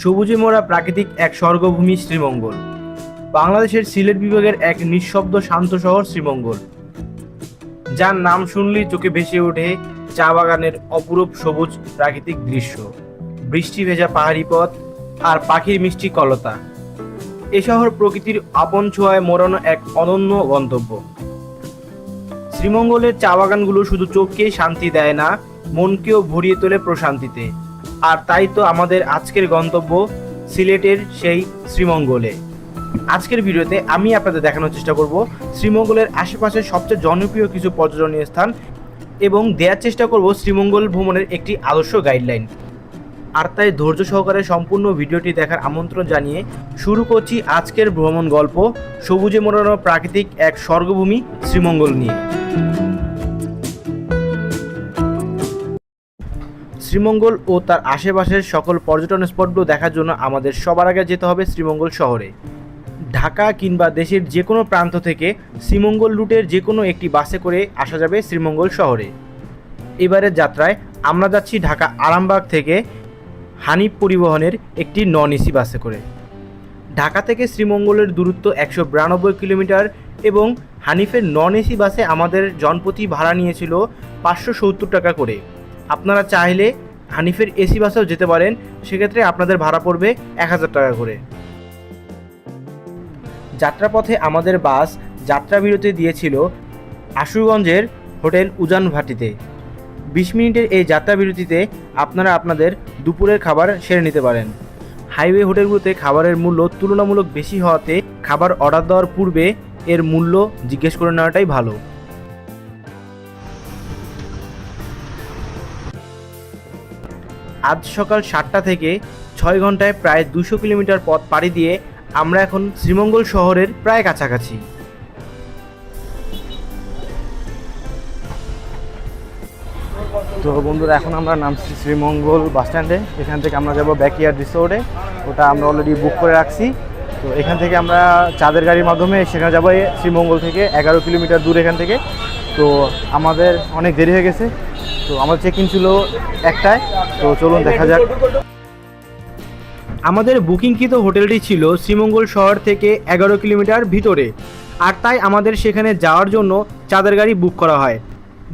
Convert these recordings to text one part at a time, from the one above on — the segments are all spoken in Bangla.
সবুজে মোড়া প্রাকৃতিক এক স্বর্গভূমি শ্রীমঙ্গল। বাংলাদেশের সিলেট বিভাগের এক নিঃশব্দ শান্ত শহর শ্রীমঙ্গল, যার নাম শুনলেই চোখে ভেসে ওঠে চা বাগানের অপরূপ সবুজ প্রাকৃতিক দৃশ্য, বৃষ্টি ভেজা পাহাড়ি পথ আর পাখির মিষ্টি কলতা। এ শহর প্রকৃতির আপন ছোঁয়ায় মোড়ানো এক অনন্য গন্তব্য। শ্রীমঙ্গলের চা বাগানগুলো শুধু চোখকেই শান্তি দেয় না, মনকেও ভরিয়ে তোলে প্রশান্তিতে। আর তাই তো আমাদের আজকের গন্তব্য সিলেটের সেই শ্রীমঙ্গলে। আজকের ভিডিওতে আমি আপনাদের দেখানোর চেষ্টা করব শ্রীমঙ্গলের আশেপাশের সবচেয়ে জনপ্রিয় কিছু পর্যটনীয় স্থান এবং দেওয়ার চেষ্টা করব শ্রীমঙ্গল ভ্রমণের একটি আদর্শ গাইডলাইন। আর তাই ধৈর্য সহকারে সম্পূর্ণ ভিডিওটি দেখার আমন্ত্রণ জানিয়ে শুরু করছি আজকের ভ্রমণ গল্প সবুজে মোড়ানো প্রাকৃতিক এক স্বর্গভূমি শ্রীমঙ্গল নিয়ে। শ্রীমঙ্গল ও তার আশেপাশের সকল পর্যটন স্পটগুলো দেখার জন্য আমাদের সবার আগে যেতে হবে শ্রীমঙ্গল শহরে। ঢাকা কিংবা দেশের যে কোনো প্রান্ত থেকে শ্রীমঙ্গল রুটের যে কোনো একটি বাসে করে আসা যাবে শ্রীমঙ্গল শহরে। এবারের যাত্রায় আমরা যাচ্ছি ঢাকা আরামবাগ থেকে হানিফ পরিবহনের একটি নন এসি বাসে করে। ঢাকা থেকে শ্রীমঙ্গলের দূরত্ব 192 কিলোমিটার এবং হানিফের নন এসি বাসে আমাদের জনপ্রতি ভাড়া নিয়েছিল 570 টাকা করে। আপনারা চাইলে হানিফের এসি বাসেও যেতে পারেন, সেক্ষেত্রে আপনাদের ভাড়া পড়বে 1000 টাকা করে। যাত্রাপথে আমাদের বাস যাত্রা বিরতি দিয়েছিল আশুগঞ্জের হোটেল উজান ভাটিতে। 20 মিনিটের এই যাত্রা বিরতিতে আপনারা আপনাদের দুপুরের খাবার সেরে নিতে পারেন। হাইওয়ে হোটেলগুলোতে খাবারের মূল্য তুলনামূলক বেশি হওয়াতে খাবার অর্ডার দেওয়ার পূর্বে এর মূল্য জিজ্ঞেস করে নেওয়াটাই ভালো। আজ সকাল 7টা থেকে 6 ঘন্টায় প্রায় 200 কিলোমিটার পথ পাড়ি দিয়ে আমরা এখন শ্রীমঙ্গল শহরের প্রায় কাছাকাছি। তো বন্ধুরা, এখন আমরা নামছি শ্রীমঙ্গল বাস স্ট্যান্ডে। এখান থেকে আমরা যাব ব্যাকইয়ার্ড রিসোর্টে, ওটা আমরা অলরেডি বুক করে রাখছি। তো এখান থেকে আমরা চাঁদের গাড়ির মাধ্যমে সেখানে যাবো শ্রীমঙ্গল থেকে 11 কিলোমিটার দূর এখান থেকে। তো আমাদের অনেক দেরি হয়ে গেছে, তো আমাদের চেক ইন ছিল 1টায়। তো চলুন দেখা যাক। আমাদের বুকিংকৃত হোটেলটি ছিল শ্রীমঙ্গল শহর থেকে 11 কিলোমিটার ভিতরে, আর তাই আমাদের সেখানে যাওয়ার জন্য চাঁদের গাড়ি বুক করা হয়।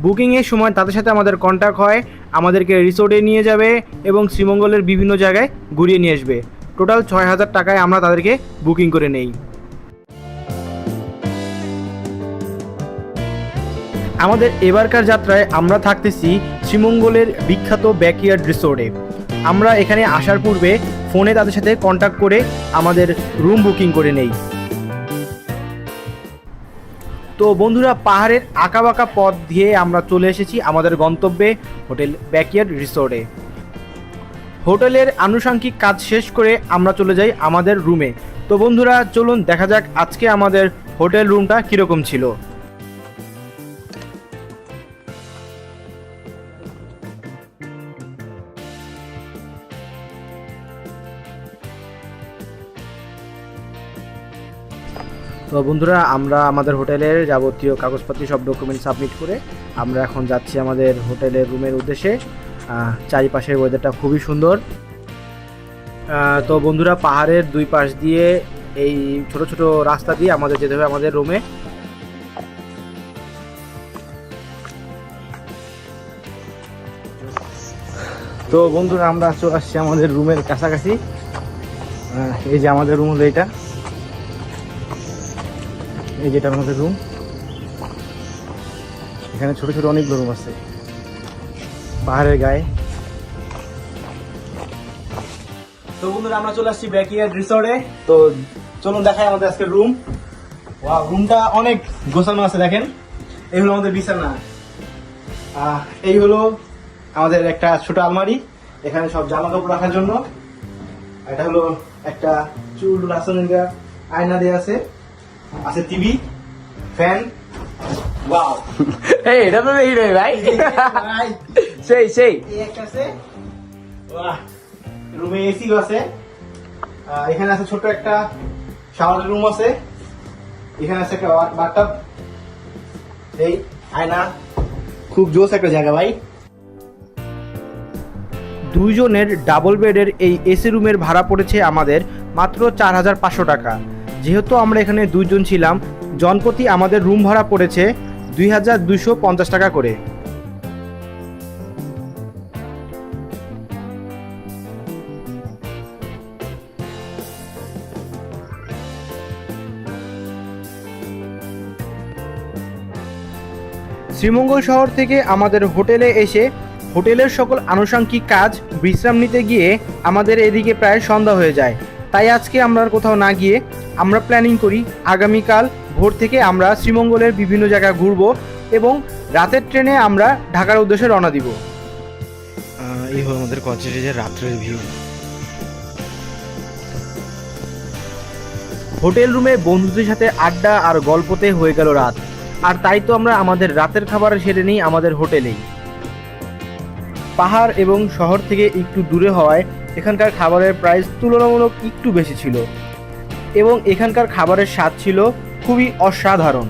বুকিংয়ের সময় তাদের সাথে আমাদের কন্ট্যাক্ট হয়, আমাদেরকে রিসোর্টে নিয়ে যাবে এবং শ্রীমঙ্গলের বিভিন্ন জায়গায় ঘুরিয়ে নিয়ে আসবে। টোটাল 6000 টাকায় আমরা তাদেরকে বুকিং করে নেই। আমাদের এবারকার যাত্রায় আমরা থাকতেছি শ্রীমঙ্গলের বিখ্যাত ব্যাকইয়ার্ড রিসোর্টে। আমরা এখানে আসার পূর্বে ফোনে তাদের সাথে কন্ট্যাক্ট করে আমাদের রুম বুকিং করে নেই। তো বন্ধুরা, পাহাড়ের আঁকাবাঁকা পথ দিয়ে আমরা চলে এসেছি আমাদের গন্তব্যে হোটেল ব্যাকইয়ার্ড রিসোর্টে। হোটেলের আনুষঙ্গিক কাজ শেষ করে আমরা চলে যাই আমাদের রুমে। তো বন্ধুরা, চলুন দেখা যাক আজকে আমাদের হোটেল রুমটা কীরকম ছিল। তো বন্ধুরা, আমরা আমাদের হোটেলের যাবতীয় কাগজপত্র সব ডকুমেন্ট সাবমিট করে আমরা এখন যাচ্ছি আমাদের হোটেলের রুমের উদ্দেশ্যে। চারিপাশের ওয়েদারটা খুবই সুন্দর। তো বন্ধুরা, পাহাড়ের দুই পাশ দিয়ে এই ছোট ছোট রাস্তা দিয়ে আমাদের যেতে হবে আমাদের রুমে। তো বন্ধুরা, আমরা চলে আসছি আমাদের রুমের কাছাকাছি। এই যে আমাদের রুম হলো এইটা, এই যেটা আমাদের রুম। এখানে ছোট ছোট অনেকগুলো রুম আছে পাহাড়ের গায়ে। তো বন্ধুরা, আমরা চলে আসছি ব্যাকইয়ার্ড রিসোর্টে। তো চলুন দেখাই আমাদের আজকের রুম। ওয়াও, রুমটা অনেক গোছানো আছে। দেখেন, এই হলো আমাদের বিছানা, এই হলো আমাদের একটা ছোট আলমারি, এখানে সব জামা কাপড় রাখার জন্য। এটা হলো একটা চুল রাসনের আয়না দেওয়া আছে, আছে টিভি, ফ্যান। ওয়াও, এই এটা তো দেখি রে ভাই, সেই সেই একটা আছে। বাহ, রুমে এসি আছে। এখানে আছে ছোট একটা শাওয়ার রুম আছে, এখানে আছে একটা বাথটাব, এই আয়না। খুব জোস একটা জায়গা ভাই। দুইজনের ডাবল বেডের এই এসি রুমের ভাড়া পড়েছে আমাদের মাত্র 4,500 টাকা। যেহেতু আমরা এখানে দুইজন ছিলাম, জনপ্রতি আমাদের রুম ভাড়া পড়েছে 2,250 টাকা করে। শ্রীমঙ্গল শহর থেকে আমাদের হোটেলে এসে হোটেলের সকল আনুষঙ্গিক কাজ বিশ্রাম নিতে গিয়ে আমাদের এদিকে প্রায় সন্ধ্যা হয়ে যায়। তাই আজকে আমরা কোথাও না গিয়ে আমরা প্ল্যানিং করি আগামীকাল ভোর থেকে আমরা শ্রীমঙ্গলের বিভিন্ন জায়গা ঘুরবো এবং রাতের ট্রেনে আমরা ঢাকার উদ্দেশ্যে রওনা দিব। এই হলো আমাদের কচেরিজের রাত্রের ভিউ। হোটেল রুমে বন্ধুদের সাথে আড্ডা আর গল্পতে হয়ে গেল রাত, আর তাই তো আমরা আমাদের রাতের খাবার সেরে নিই আমাদের হোটেলেই। পাহাড় এবং শহর থেকে একটু দূরে হওয়ায় এখানকার খাবারের প্রাইস তুলনামূলক একটু বেশি ছিল এবং এখানকার খাবারের স্বাদ ছিল খুবই অসাধারণ।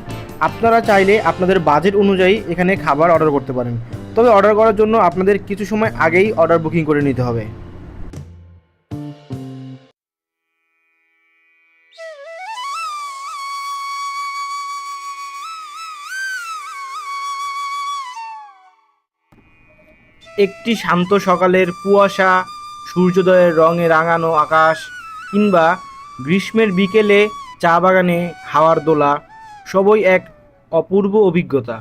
আপনারা চাইলে আপনাদের বাজেট অনুযায়ী এখানে খাবার অর্ডার করতে পারেন, তবে অর্ডার করার জন্য আপনাদের কিছু সময় আগেই অর্ডার বুকিং করে নিতে হবে। একটি শান্ত সকালের কুয়াশা, সূর্যোদয়ের রঙে রাঙানো আকাশ কিংবা গ্রীষ্মের বিকেলে চা বাগানে হাওয়ার দোলা সবই এক অপূর্ব অভিজ্ঞতা।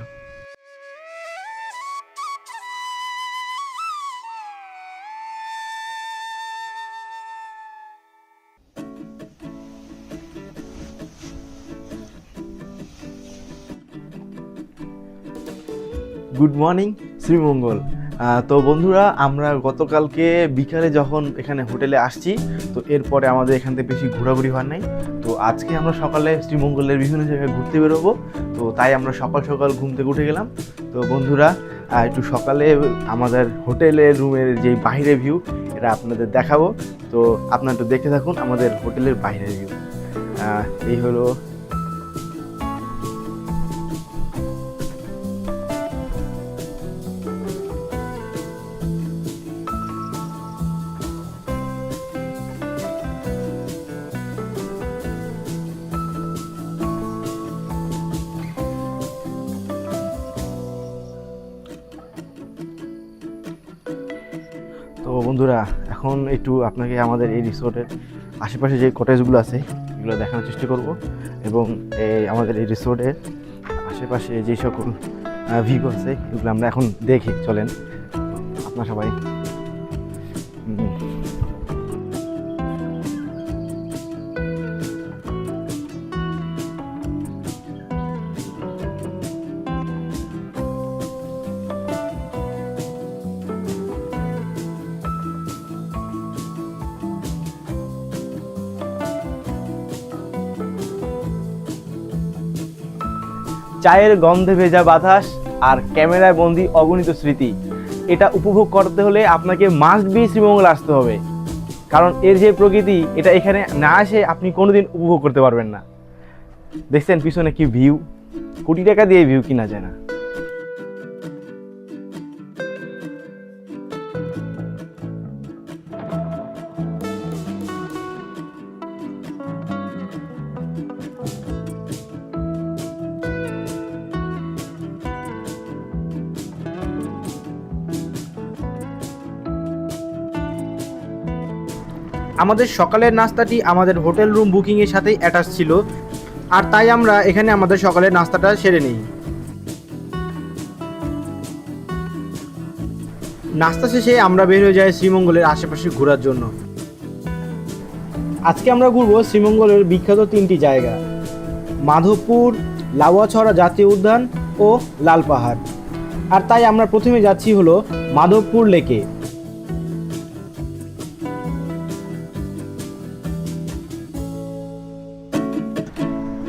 Good morning Sreemangal. তো বন্ধুরা, আমরা গতকালকে বিকালে যখন এখানে হোটেলে আসছি, তো এরপরে আমাদের এখান থেকে বেশি ঘোরাঘুরি হওয়ার নাই। তো আজকে আমরা সকালে শ্রীমঙ্গলের বিভিন্ন জায়গায় ঘুরতে বেরোবো, তো তাই আমরা সকাল সকাল ঘুম থেকে উঠে গেলাম। তো বন্ধুরা, একটু সকালে আমাদের হোটেলের রুমের যে বাইরের ভিউ এটা আপনাদের দেখাবো। তো আপনারা একটু দেখে থাকুন আমাদের হোটেলের বাইরের ভিউ। এই হলো তো বন্ধুরা, এখন একটু আপনাকে আমাদের এই রিসোর্টের আশেপাশে যে কটেজগুলো আছে এগুলো দেখানোর চেষ্টা করব এবং আমাদের এই রিসোর্টের আশেপাশে যে সকল ভিউ আছে এগুলো আমরা এখন দেখি। চলেন আপনারা সবাই। চায়ের গন্ধে ভেজা বাতাস আর ক্যামেরায় বন্দি অগণিত স্মৃতি, এটা উপভোগ করতে হলে আপনাকে মাস্ট বি শ্রীমঙ্গল আসতে হবে। কারণ এর যে প্রকৃতি, এটা এখানে না আসে আপনি কোনোদিন উপভোগ করতে পারবেন না। দেখছেন পিছনে কি ভিউ, কোটি টাকা দিয়ে ভিউ কিনা যায় না। আমাদের সকালের নাস্তাটি আমাদের হোটেল রুম বুকিংয়ের সাথেই অ্যাটাচ ছিল, আর তাই আমরা এখানে আমাদের সকালের নাস্তাটা সেরে নিই। নাস্তা শেষে আমরা বের হয়ে যাই শ্রীমঙ্গলের আশেপাশে ঘোরার জন্য। আজকে আমরা ঘুরবো শ্রীমঙ্গলের বিখ্যাত 3টি জায়গা: মাধবপুর, লাউয়াছড়া জাতীয় উদ্যান ও লাল পাহাড়। আর তাই আমরা প্রথমে যাচ্ছি হলো মাধবপুর লেকে।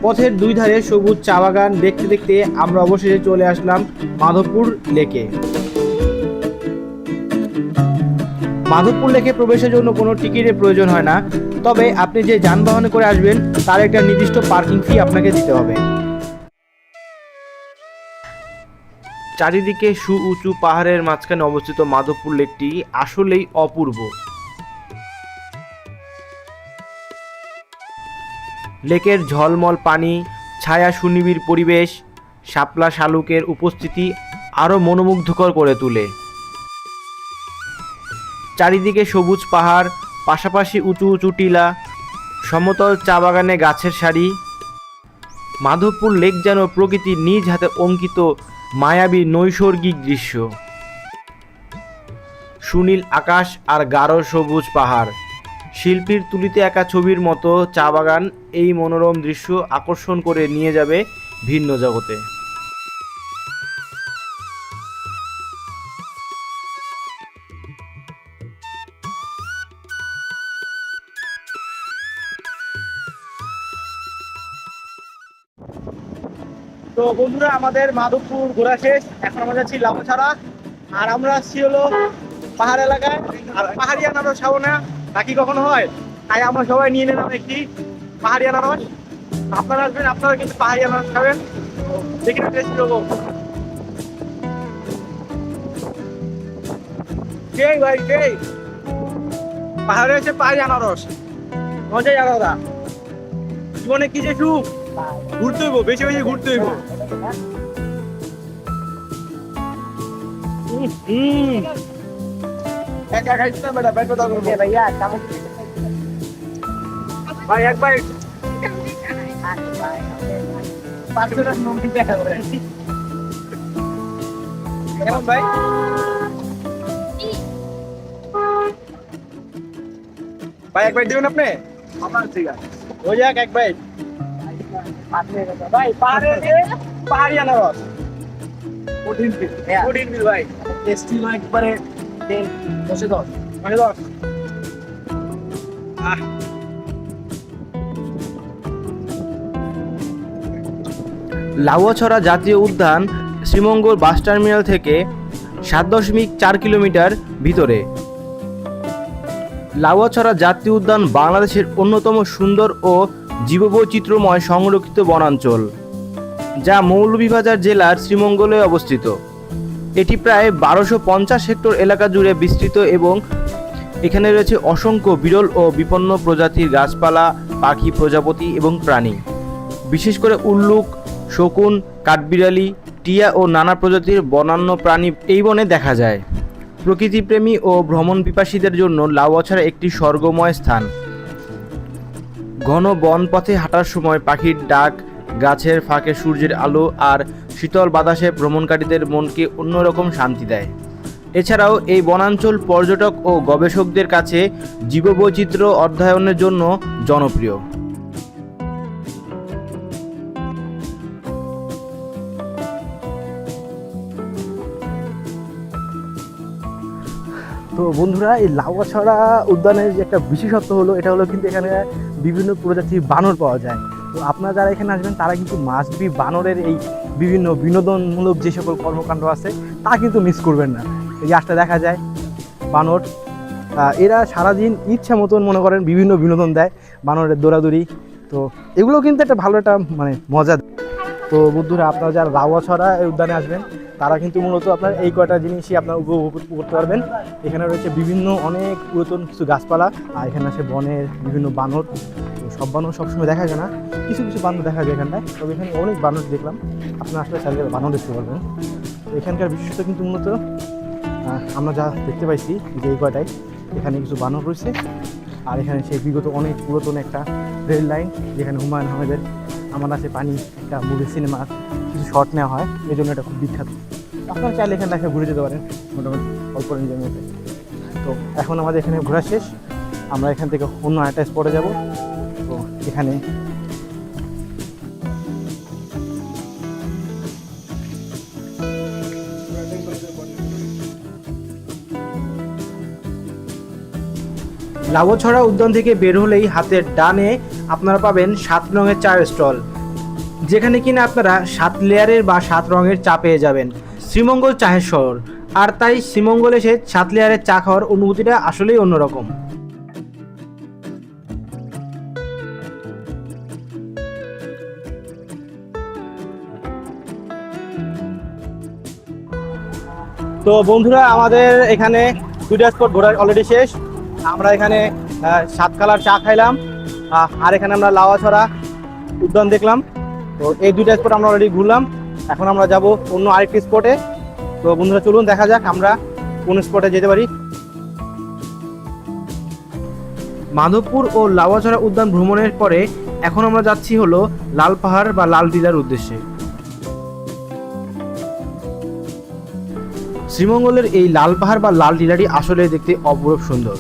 পথের দুই ধারে সবুজ চা বাগান দেখতে দেখতে আমরা অবশেষে চলে আসলাম মাধবপুর লেকে। মাধবপুর লেকে প্রবেশের জন্য কোনো টিকিটের প্রয়োজন হয় না, তবে আপনি যে যানবাহনে করে আসবেন তার একটা নির্দিষ্ট পার্কিং ফি আপনাকে দিতে হবে। চারিদিকে সুউঁচু পাহাড়ের মাঝখানে অবস্থিত মাধবপুর লেকটি আসলেই অপূর্ব। লেকের ঝলমল পানি, ছায়া সুনিবিড় পরিবেশ, শাপলা শালুকের উপস্থিতি আরও মনোমুগ্ধকর করে তোলে। চারিদিকে সবুজ পাহাড়, পাশাপাশি উঁচু উঁচু টিলা, সমতল চা বাগানে গাছের সারি। মাধবপুর লেক যেন প্রকৃতির নিজ হাতে অঙ্কিত মায়াবী নৈসর্গিক দৃশ্য। সুনীল আকাশ আর গাঢ় সবুজ পাহাড়, শিল্পীর তুলিতে আঁকা ছবির মতো চা বাগান এই মনোরম দৃশ্য আকর্ষণ করে নিয়ে যাবে ভিন্ন জগতে। তো বন্ধুরা, আমাদের মাধবপুর ঘোরা শেষ। এখন আমরা যাচ্ছি লাউছড়া, আর আমরা আসছি হলো পাহাড় এলাকায়। আর পাহাড়ি আনারস খাবো না, বাকি কখনো হয়, তাই আমরা সবাই নিয়ে নিলাম একটি পাহাড়ি আনারস। আপনারা আসবেন, আপনারা কিন্তু পাহাড়ি আনারস খাবেন, দেখি টেস্ট করবো। কে ভাই কে পাহাড়ে এসে পাহাড়ি আনারস মজাই আলাদা। জীবনে কি যে সুখ, ঘুরতে হইব, বেশি বেশি ঘুরতে হইব। ভাই এক বাইট কেমন ভাই? ভাই এক বাইট দেবেন আপনি? আমার ঠিক আছে, হয়ে যাক এক বাইট। ভাই পাহাড়ি আনারস কঠিন বিল ভাই, টেস্টি একবারে 10-10। লাউয়াছড়া জাতীয় উদ্যান শ্রীমঙ্গল বাস টার্মিনাল থেকে 7.4 কিলোমিটার ভিতরে। লাউয়াছড়া জাতীয় উদ্যান বাংলাদেশের অন্যতম সুন্দর ও জীববৈচিত্র্যময় সংরক্ষিত বনাঞ্চল, যা মৌলভীবাজার জেলার শ্রীমঙ্গলে অবস্থিত। এটি প্রায় 1250 হেক্টর এলাকা জুড়ে বিস্তৃত এবং এখানে রয়েছে অসংখ্য বিরল ও বিপন্ন প্রজাতির গাছপালা, পাখি, প্রজাপতি এবং প্রাণী। বিশেষ করে উল্লুক, শকুন, কাঠবিড়ালি, টিয়া ও নানা প্রজাতির বন্যান্য প্রাণী এই বনে দেখা যায়। প্রকৃতিপ্রেমী ও ভ্রমণ পিপাসীদের জন্য লাউয়াছড়া একটি স্বর্গময় স্থান। ঘন বন পথে হাঁটার সময় পাখির ডাক, গাছের ফাঁকে সূর্যের আলো আর শীতল বাতাসে ভ্রমণকারীদের মনকে অন্যরকম শান্তি দেয়। এছাড়াও এই বনাঞ্চল পর্যটক ও গবেষকদের কাছে জীববৈচিত্র্য অধ্যয়নের জন্য জনপ্রিয়। তো বন্ধুরা, এই লাউয়াছড়া উদ্যানের যে একটা বিশেষত্ব হলো, এটা হলো কিন্তু এখানে বিভিন্ন প্রজাতির বানর পাওয়া যায়। তো আপনারা যারা এখানে আসবেন তারা কিন্তু মাস্ট বি বানরের এই বিভিন্ন বিনোদনমূলক যে সকল কর্মকাণ্ড আছে তা কিন্তু মিস করবেন না। এই যে আসতে দেখা যায় বানর, এরা সারাদিন ইচ্ছা মতন মনে করেন বিভিন্ন বিনোদন দেয়, বানরের দৌড়াদৌড়ি। তো এগুলো কিন্তু একটা ভালো একটা মানে মজা। তো বন্ধুরা, আপনারা যারা লাউয়াছড়া উদ্যানে আসবেন তারা কিন্তু মূলত আপনার এই কয়টা জিনিসই আপনার উপভোগ করতে পারবেন। এখানে রয়েছে বিভিন্ন অনেক পুরাতন কিছু গাছপালা, আর এখানে আছে বনের বিভিন্ন বানর। তো সব বানর সবসময় দেখা যায় না, কিছু কিছু বানর দেখা যায় এখানটায়। তবে এখানে অনেক বানর দেখলাম, আপনারা আসলে চাইলে বানর দেখতে পারবেন। তো এখানকার বিশেষত কিন্তু মূলত আমরা যা দেখতে পাইছি যে এই কয়টাই, এখানে কিছু বানর রয়েছে। আর এখানে সেই বিগত অনেক পুরাতন একটা রেল লাইন, যেখানে হুমায়ুন আহমেদের আমার আছে পানি একটা মুভি সিনেমার কিছু শট নেওয়া হয়, এই জন্য এটা খুব বিখ্যাত। আপনারা চাইলে এখানে দেখে ঘুরে যেতে পারেন মোটামুটি অল্প রেঞ্জের মধ্যে। তো এখন আমাদের এখানে ঘোরা শেষ, আমরা এখান থেকে অন্য একটা স্পটে যাব। তো এখানে লাউয়াছড়া উদ্যান থেকে বের হলেই হাতের ডানে আপনারা পাবেন 7 রঙের চায়ের স্টল, যেখানে কিনা আপনারা 7 লেয়ারের বা 7 রঙের চা পেয়ে যাবেন। শ্রীমঙ্গল চায়ের শহর, আর তাই শ্রীমঙ্গল এসে 7 লেয়ারের চা খাওয়ার অনুভূতিটা আসলেই অন্যরকম। তো বন্ধুরা আমাদের এখানে দুইটা স্পট ঘোরা অলরেডি শেষ। আমরা এখানে 7 কালার চা খাইলাম, আর এখানে আমরা লাওয়াছড়া উদ্যান দেখলাম। তো এই দুইটা স্পট আমরা অলরেডি ঘুরলাম। এখন আমরা যাব অন্য আরেকটি স্পটে। তো বন্ধুরা চলুন দেখা যাক আমরা কোন স্পটে যেতে পারি। মাধবপুর ও লাওয়াছড়া উদ্যান ভ্রমণের পরে এখন আমরা যাচ্ছি হলো লাল পাহাড় বা লাল টিলার উদ্দেশ্যে। শ্রীমঙ্গলের এই লাল পাহাড় বা লাল টিলাটি আসলে দেখতে অপরূপ সুন্দর,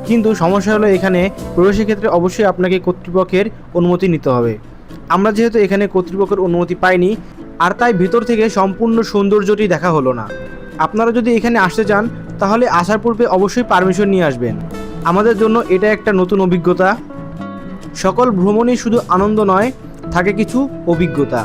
কিন্তু সমস্যা হলো এখানে প্রবেশের ক্ষেত্রে অবশ্যই আপনাকে কর্তৃপক্ষের অনুমতি নিতে হবে। আমরা যেহেতু এখানে কর্তৃপক্ষের অনুমতি পাইনি, আর তাই ভিতর থেকে সম্পূর্ণ সৌন্দর্যটি দেখা হলো না। আপনারা যদি এখানে আসতে চান তাহলে আসার পূর্বে অবশ্যই পারমিশন নিয়ে আসবেন। আমাদের জন্য এটা একটা নতুন অভিজ্ঞতা। সকল ভ্রমণই শুধু আনন্দ নয়, থাকে কিছু অভিজ্ঞতা।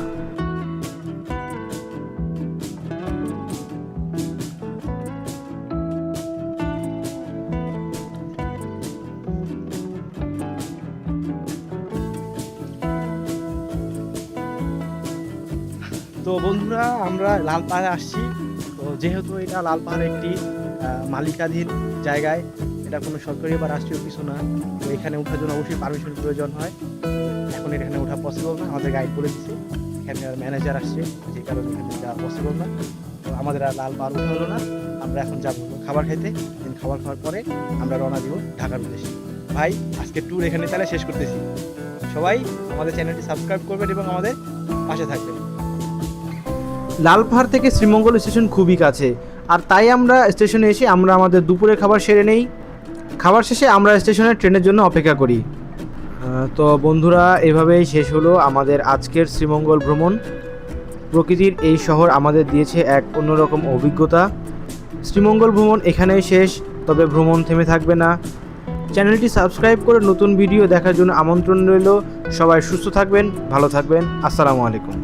তো বন্ধুরা আমরা লাল পাহাড়ে আসছি। তো যেহেতু এটা লাল পাহাড় একটি মালিকাধীন জায়গায়, এটা কোনো সরকারি বা রাষ্ট্রীয় কিছু না, তো এখানে ওঠার জন্য অবশ্যই পারমিশন প্রয়োজন হয়। এখন এখানে ওঠা পসিবল না, আমাদের গাইড বলে দিচ্ছে, এখানে ম্যানেজার আসছে, যে কারণে এখানে যাওয়া পসিবল না। তো আমাদের আর লাল পাহাড় উঠা হলো না। আমরা এখন যাবো খাবার খাইতে, দেন খাবার খাওয়ার পরে আমরা রওনা দিব ঢাকার উদ্দেশ্যে। ভাই আজকে ট্যুর এখানে তাহলে শেষ করতেছি। সবাই আমাদের চ্যানেলটি সাবস্ক্রাইব করবেন এবং আমাদের পাশে থাকবেন। লাল পাহাড় থেকে শ্রীমঙ্গল স্টেশন খুবই কাছে, আর তাই আমরা স্টেশনে এসে আমরা আমাদের দুপুরের খাবার সেরে নেই। খাবার শেষে আমরা স্টেশনে ট্রেনের জন্য অপেক্ষা করি। তো বন্ধুরা, এভাবেই শেষ হলো আমাদের আজকের শ্রীমঙ্গল ভ্রমণ। প্রকৃতির এই শহর আমাদের দিয়েছে এক অন্যরকম অভিজ্ঞতা। শ্রীমঙ্গল ভ্রমণ এখানেই শেষ, তবে ভ্রমণ থেমে থাকবে না। চ্যানেলটি সাবস্ক্রাইব করে নতুন ভিডিও দেখার জন্য আমন্ত্রণ রইল। সবাই সুস্থ থাকবেন, ভালো থাকবেন। আসসালামু আলাইকুম।